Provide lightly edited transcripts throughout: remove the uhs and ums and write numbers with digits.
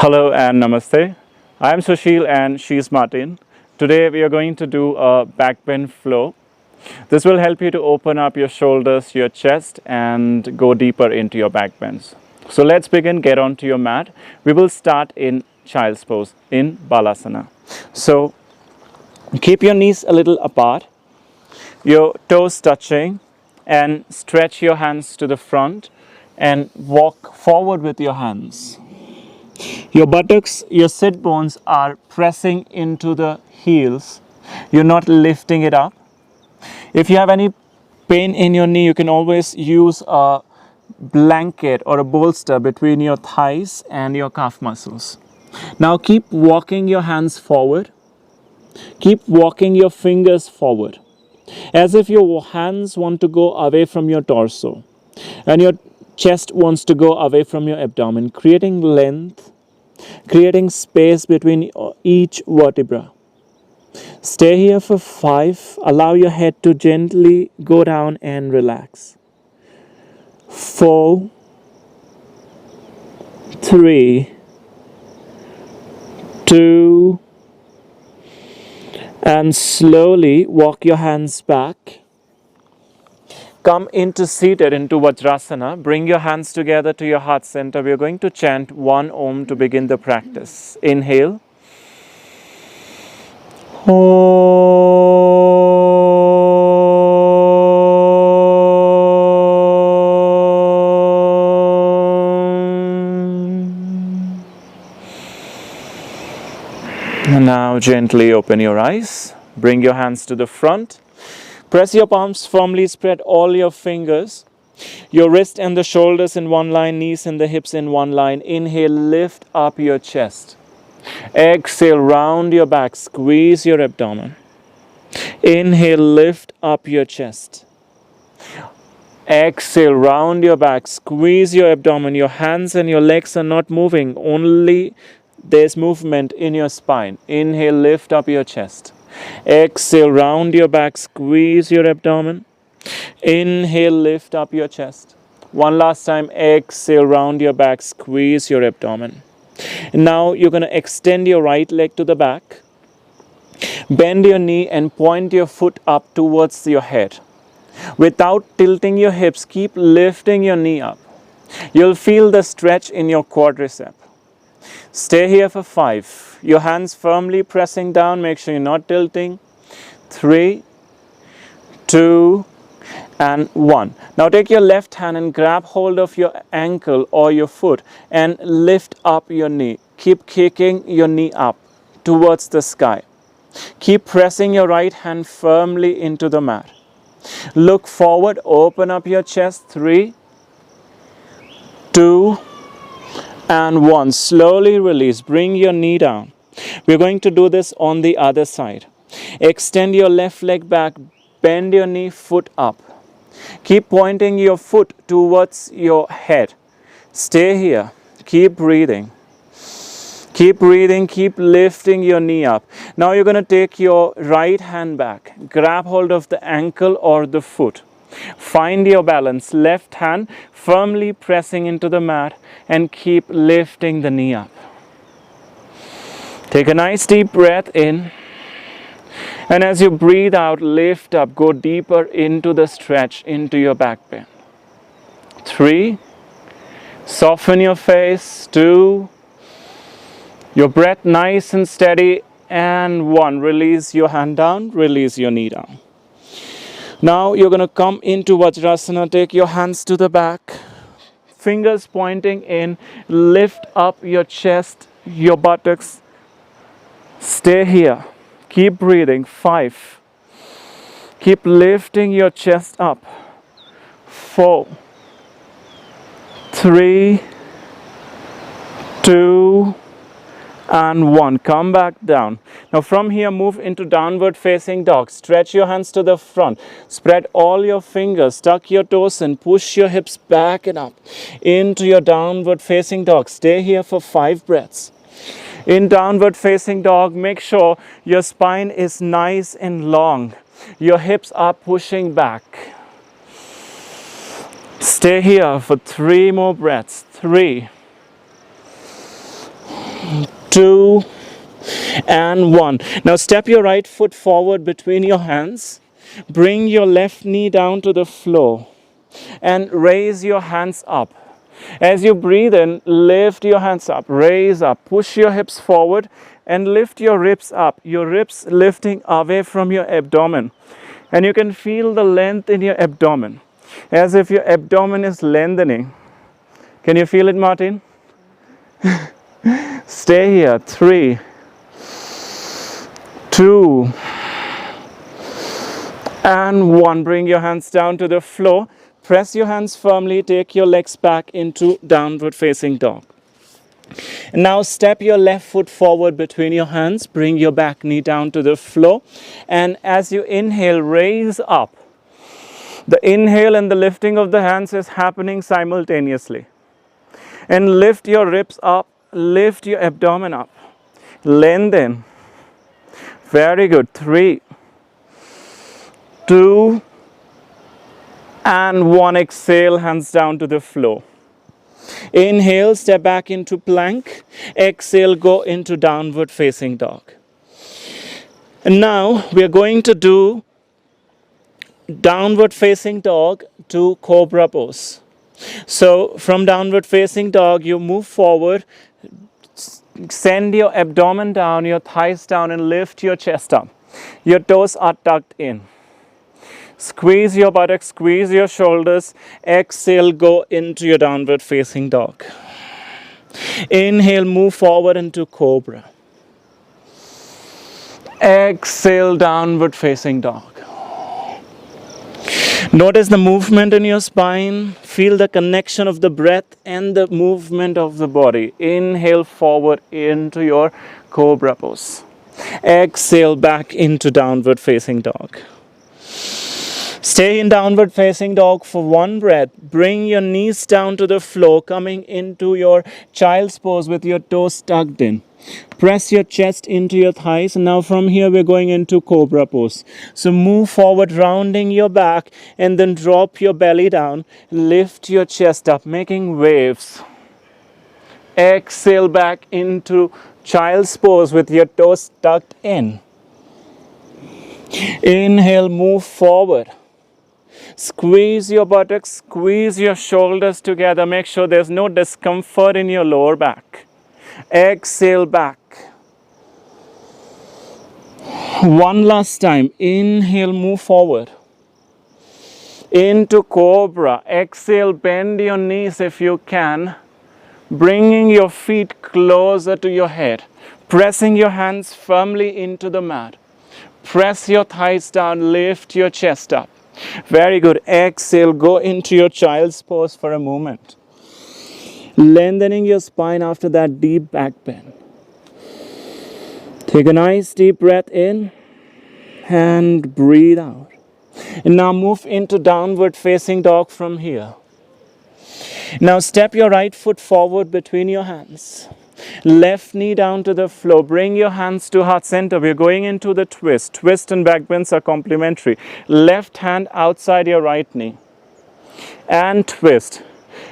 Hello and namaste. I am Sushil and she's Martin. Today we are going to do a back bend flow. This will help you to open up your shoulders, your chest, and go deeper into your back bends. So let's begin. Get onto your mat. We will start in child's pose in Balasana. So keep your knees a little apart, your toes touching, and stretch your hands to the front and walk forward with your hands. Your buttocks, your sit bones are pressing into the heels. You're not lifting it up. If you have any pain in your knee, you can always use a blanket or a bolster between your thighs and your calf muscles. Now keep walking your hands forward. Keep walking your fingers forward, as if your hands want to go away from your torso and your chest wants to go away from your abdomen, creating length, creating space between each vertebra. Stay here for 5. Allow your head to gently go down and relax. 4, 3, 2, and slowly walk your hands back. Come into seated, into Vajrasana. Bring your hands together to your heart center. We are going to chant one Om to begin the practice. Inhale. And now gently open your eyes. Bring your hands to the front. Press your palms firmly, spread all your fingers. Your wrist and the shoulders in one line, knees and the hips in one line. Inhale, lift up your chest. Exhale, round your back, squeeze your abdomen. Inhale, lift up your chest. Exhale, round your back, squeeze your abdomen. Your hands and your legs are not moving, only there's movement in your spine. Inhale, lift up your chest. Exhale, round your back, squeeze your abdomen. Inhale, lift up your chest. One last time. Exhale, round your back, squeeze your abdomen. Now you're going to extend your right leg to the back. Bend your knee and point your foot up towards your head. Without tilting your hips, keep lifting your knee up. You'll feel the stretch in your quadricep. Stay here for 5. Your hands firmly pressing down. Make sure you're not tilting. 3, 2, and 1. Now take your left hand and grab hold of your ankle or your foot and lift up your knee. Keep kicking your knee up towards the sky. Keep pressing your right hand firmly into the mat. Look forward, open up your chest. 3, 2, and 1. Slowly release. Bring your knee down. We're going to do this on the other side. Extend your left leg back. Bend your knee, foot up. Keep pointing your foot towards your head. Stay here. Keep breathing. Keep breathing. Keep lifting your knee up. Now you're going to take your right hand back. Grab hold of the ankle or the foot. Find your balance. Left hand firmly pressing into the mat and keep lifting the knee up. Take a nice deep breath in. And as you breathe out, lift up, go deeper into the stretch, into your back bend. 3, soften your face. 2, your breath nice and steady. And 1, release your hand down, release your knee down. Now you're going to come into Vajrasana. Take your hands to the back, fingers pointing in. Lift up your chest, your buttocks. Stay here. Keep breathing. 5. Keep lifting your chest up. 4, 3, 2, and 1. Come back down. Now from here, move into downward facing dog. Stretch your hands to the front. Spread all your fingers. Tuck your toes and push your hips back and up into your downward facing dog. Stay here for 5 breaths. In downward facing dog, make sure your spine is nice and long. Your hips are pushing back. Stay here for 3 more breaths. 3, 2, and 1. Now step your right foot forward between your hands. Bring your left knee down to the floor and raise your hands up. As you breathe in, lift your hands up, raise up, push your hips forward and lift your ribs up. Your ribs lifting away from your abdomen. And you can feel the length in your abdomen, as if your abdomen is lengthening. Can you feel it, Martin? Stay here. 3, 2, and 1. Bring your hands down to the floor. Press your hands firmly. Take your legs back into downward facing dog. And now step your left foot forward between your hands. Bring your back knee down to the floor. And as you inhale, raise up. The inhale and the lifting of the hands is happening simultaneously. And lift your ribs up. Lift your abdomen up. Lengthen. Very good. 3, 2, and 1. Exhale, hands down to the floor. Inhale, step back into plank. Exhale, go into downward facing dog. And now we are going to do downward facing dog to cobra pose. So from downward facing dog, you move forward, send your abdomen down, your thighs down, and lift your chest up. Your toes are tucked in. Squeeze your buttocks, squeeze your shoulders. Exhale, go into your downward facing dog. Inhale, move forward into cobra. Exhale, downward facing dog. Notice the movement in your spine. Feel the connection of the breath and the movement of the body. Inhale forward into your cobra pose. Exhale back into downward facing dog. Stay in downward facing dog for 1 breath. Bring your knees down to the floor, coming into your child's pose with your toes tucked in. Press your chest into your thighs. And now from here we're going into cobra pose. So move forward, rounding your back, and then drop your belly down. Lift your chest up, making waves. Exhale back into child's pose with your toes tucked in. Inhale, move forward. Squeeze your buttocks, squeeze your shoulders together. Make sure there's no discomfort in your lower back. Exhale back. 1 last time. Inhale, move forward. Into cobra. Exhale, bend your knees if you can. Bringing your feet closer to your head. Pressing your hands firmly into the mat. Press your thighs down, lift your chest up. Very good. Exhale, go into your child's pose for a moment. Lengthening your spine after that deep back bend. Take a nice deep breath in and breathe out. And now move into downward facing dog from here. Now step your right foot forward between your hands. Left knee down to the floor. Bring your hands to heart center. We're going into the twist. Twist and back bends are complementary. Left hand outside your right knee. And twist.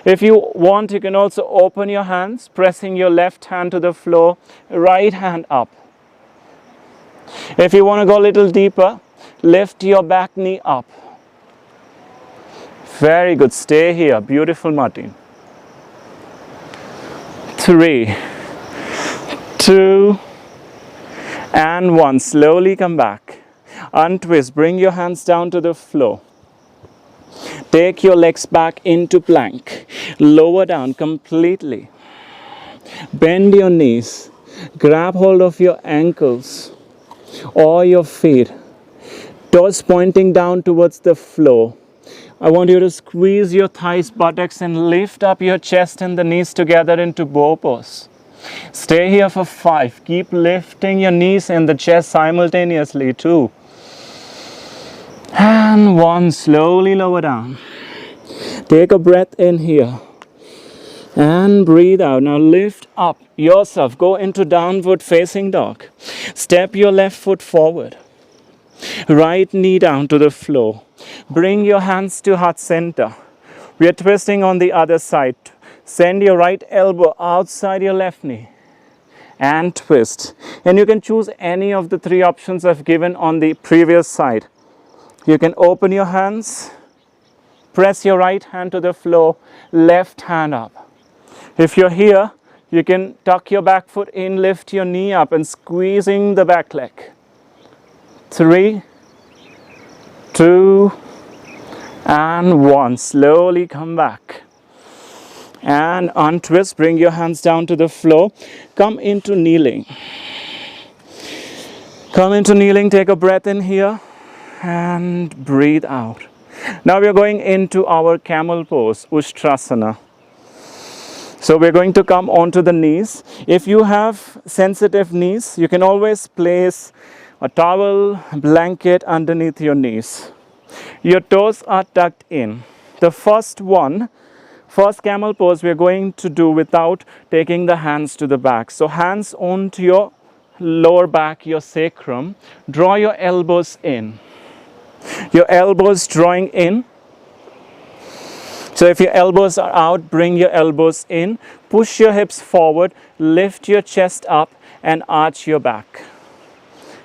If you want, you can also open your hands, pressing your left hand to the floor, right hand up. If you want to go a little deeper, lift your back knee up. Very good. Stay here. Beautiful, Martin. 3, 2, and 1. Slowly come back. Untwist. Bring your hands down to the floor. Take your legs back into plank. Lower down completely. Bend your knees. Grab hold of your ankles or your feet. Toes pointing down towards the floor. I want you to squeeze your thighs, buttocks, and lift up your chest and the knees together into bow pose. Stay here for 5. Keep lifting your knees and the chest simultaneously. 2. And 1. Slowly lower down. Take a breath in here. And breathe out. Now lift up yourself. Go into downward facing dog. Step your left foot forward. Right knee down to the floor. Bring your hands to heart center. We are twisting on the other side. Send your right elbow outside your left knee. and twist. And you can choose any of the three options I've given on the previous side. You can open your hands, press your right hand to the floor, left hand up. If you're here, you can tuck your back foot in, lift your knee up and squeezing the back leg. 3, 2, and 1. Slowly come back. And untwist, bring your hands down to the floor. Come into kneeling. Come into kneeling, take a breath in here and breathe out. Now we are going into our camel pose, Ushtrasana. So we're going to come onto the knees. If you have sensitive knees, you can always place a towel, blanket underneath your knees. Your toes are tucked in. The first camel pose we're going to do without taking the hands to the back. So hands onto your lower back, your sacrum. Draw your elbows in. Your elbows drawing in. So if your elbows are out, bring your elbows in, push your hips forward, lift your chest up and arch your back.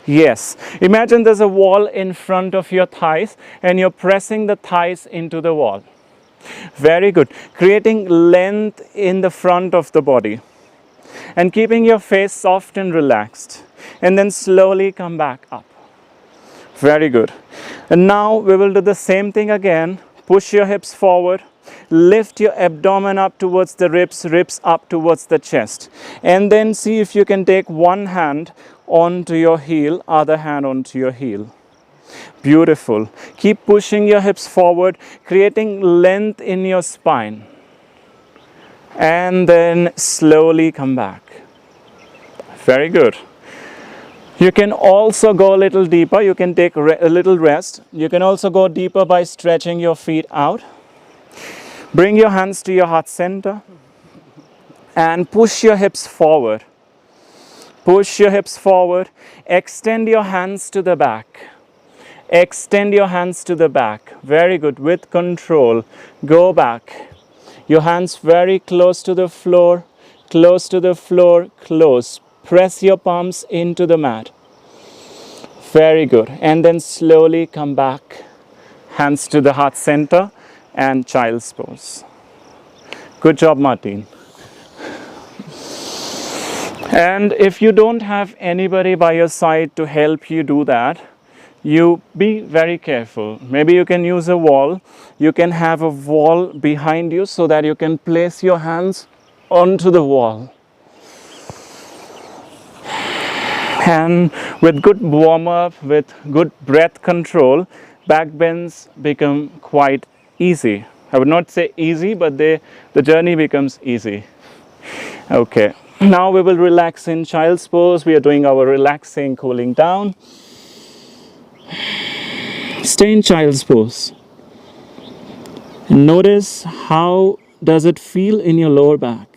Yes, imagine there's a wall in front of your thighs and you're pressing the thighs into the wall. Very good. Creating length in the front of the body and keeping your face soft and relaxed. And then slowly come back up. Very good. And now we will do the same thing again. Push your hips forward. Lift your abdomen up towards the ribs, ribs up towards the chest. And then see if you can take one hand onto your heel, other hand onto your heel. Beautiful. Keep pushing your hips forward, creating length in your spine. And then slowly come back. Very good. You can also go a little deeper. You can take a little rest. You can also go deeper by stretching your feet out. Bring your hands to your heart center and push your hips forward. Push your hips forward. Extend your hands to the back. Extend your hands to the back. Very good. With control. Go back. Your hands very close to the floor. Close to the floor. Close. Press your palms into the mat. Very good. And then slowly come back. Hands to the heart center and child's pose. Good job, Martin. And if you don't have anybody by your side to help you do that, you be very careful. Maybe you can use a wall. You can have a wall behind you so that you can place your hands onto the wall. And with good warm-up, with good breath control, back bends become quite easy. I would not say easy, but the journey becomes easy. Okay, now we will relax in child's pose. We are doing our relaxing, cooling down. Stay in child's pose. Notice how does it feel in your lower back.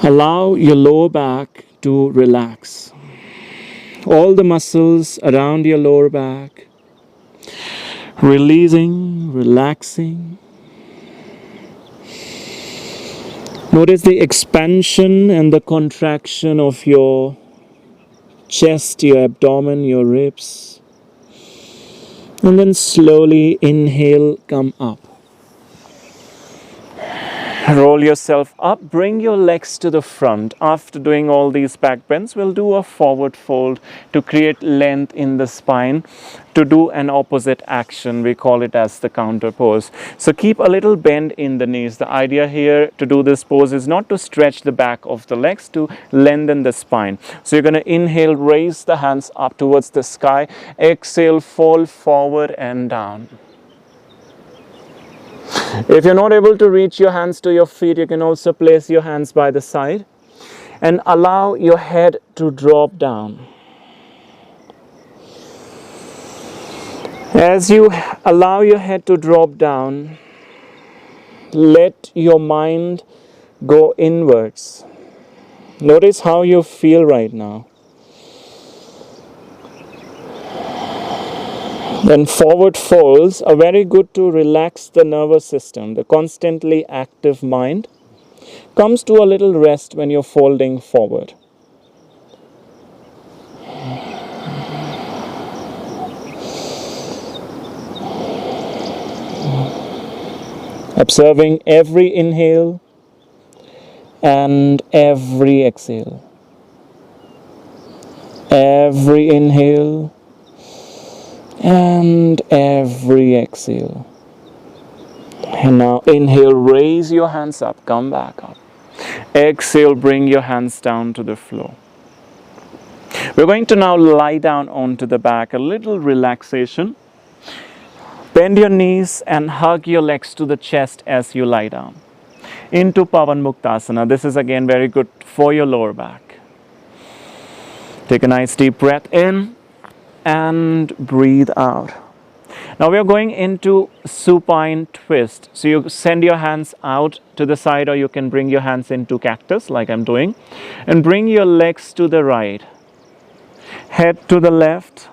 Allow your lower back to relax. All the muscles around your lower back. Releasing, relaxing. Notice the expansion and the contraction of your chest, your abdomen, your ribs. And then slowly inhale, come up. Roll yourself up, bring your legs to the front. After doing all these back bends, we'll do a forward fold to create length in the spine. To do an opposite action, we call it as the counter pose. So keep a little bend in the knees. The idea here to do this pose is not to stretch the back of the legs, to lengthen the spine. So you're going to inhale, raise the hands up towards the sky. Exhale, fold forward and down. If you're not able to reach your hands to your feet, you can also place your hands by the side and allow your head to drop down. As you allow your head to drop down, let your mind go inwards. Notice how you feel right now. Then forward folds are very good to relax the nervous system, the constantly active mind. comes to a little rest when you're folding forward. Observing every inhale and every exhale. Every inhale and every exhale. And now inhale, raise your hands up, come back up. Exhale, bring your hands down to the floor. We're going to now lie down onto the back, a little relaxation. Bend your knees and hug your legs to the chest as you lie down. Into Pavan Muktasana. This is again very good for your lower back. Take a nice deep breath in and breathe out. Now we are going into supine twist. So you send your hands out to the side, or you can bring your hands into cactus like I'm doing. And bring your legs to the right. Head to the left.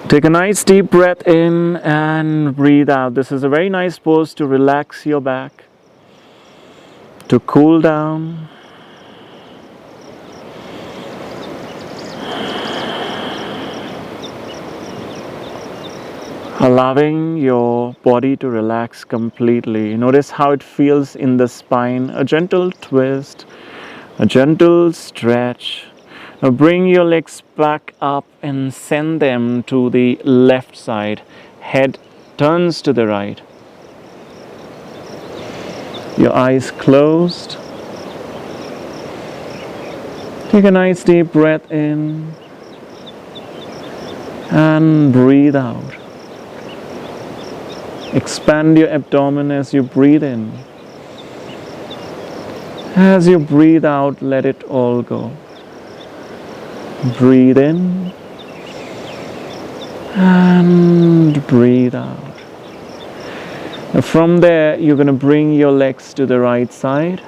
Take a nice deep breath in and breathe out. This is a very nice pose to relax your back, to cool down. Allowing your body to relax completely. Notice how it feels in the spine. A gentle twist, a gentle stretch. Now bring your legs back up and send them to the left side. Head turns to the right. Your eyes closed. Take a nice deep breath in and breathe out. Expand your abdomen as you breathe in. As you breathe out, let it all go. Breathe in and breathe out. Now from there, you're going to bring your legs to the right side.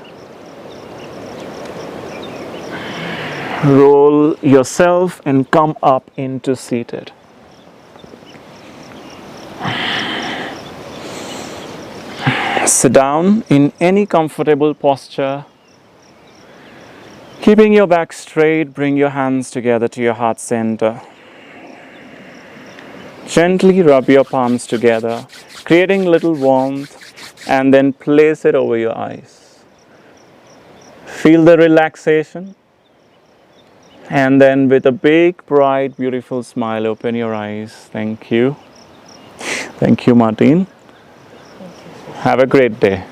Roll yourself and come up into seated. Sit down in any comfortable posture. Keeping your back straight, bring your hands together to your heart center. Gently rub your palms together, creating little warmth, and then place it over your eyes. Feel the relaxation, and then with a big, bright, beautiful smile, open your eyes. Thank you. Thank you, Martine. Have a great day.